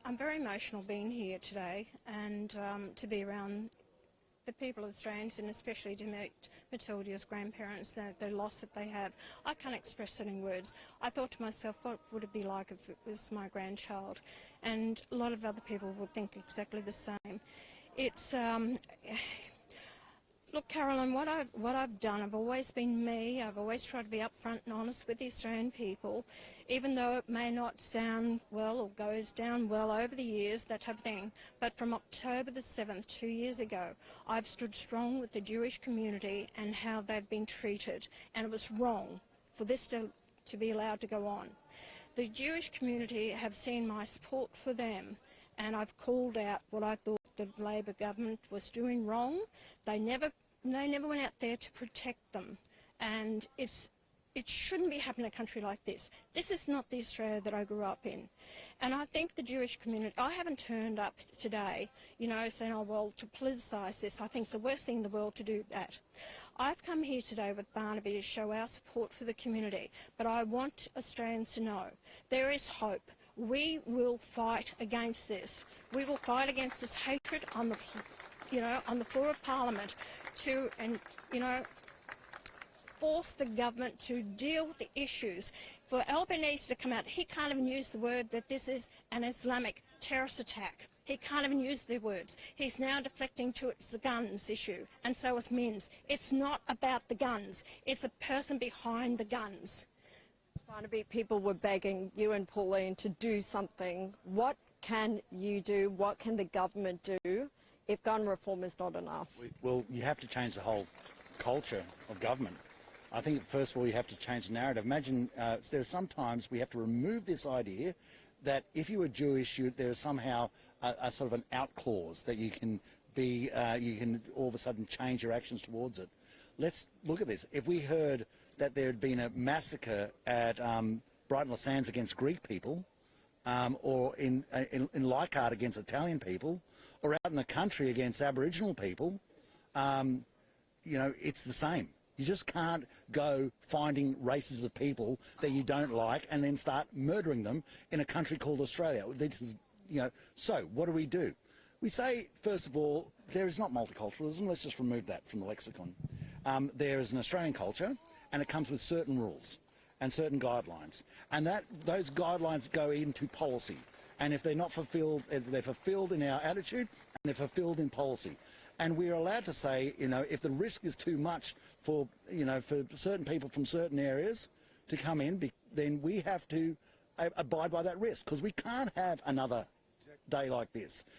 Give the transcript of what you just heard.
I'm very emotional being here today and to be around the people of Australians, and especially to meet Matilda's grandparents, the loss that they have. I can't express it in words. I thought to myself, what would it be like if it was my grandchild? And a lot of other people will think exactly the same. It's look, Carolyn, what I've done, I've always been me. I've always tried to be upfront and honest with the Australian people, even though it may not sound well or goes down well over the years, that type of thing. But from October the 7th, 2 years ago, I've stood strong with the Jewish community and how they've been treated, and it was wrong for this to be allowed to go on. The Jewish community have seen my support for them, and I've called out what I thought the Labor government was doing wrong. They never went out there to protect them, and it shouldn't be happening in a country like this. This is not the Australia that I grew up in. And I think the Jewish community, I haven't turned up today, saying, oh, well, to politicise this. I think it's the worst thing in the world to do that. I've come here today with Barnaby to show our support for the community, but I want Australians to know there is hope. We will fight against this. We will fight against this hatred on the floor of Parliament force the government to deal with the issues. For Albanese to come out, he can't even use the word that this is an Islamic terrorist attack. He can't even use the words. He's now deflecting to it's the guns issue, and so is Minns. It's not about the guns. It's a person behind the guns. Barnaby, people were begging you and Pauline to do something. What can you do? What can the government do if gun reform is not enough? Well, you have to change the whole culture of government. I think, first of all, you have to change the narrative. Imagine there are sometimes we have to remove this idea that if you are Jewish, there is somehow a sort of an out clause that you can all of a sudden change your actions towards it. Let's look at this. If we heard that there had been a massacre at Brighton Les Sands against Greek people, or in Leichhardt against Italian people, or out in the country against Aboriginal people, it's the same. You just can't go finding races of people that you don't like and then start murdering them in a country called Australia. This is, so what do? We say, first of all, there is not multiculturalism. Let's just remove that from the lexicon. There is an Australian culture, and it comes with certain rules and certain guidelines. And those guidelines go into policy. And if they're not fulfilled, they're fulfilled in our attitude, and they're fulfilled in policy. And we're allowed to say, if the risk is too much for certain people from certain areas to come in, then we have to abide by that risk, because we can't have another day like this.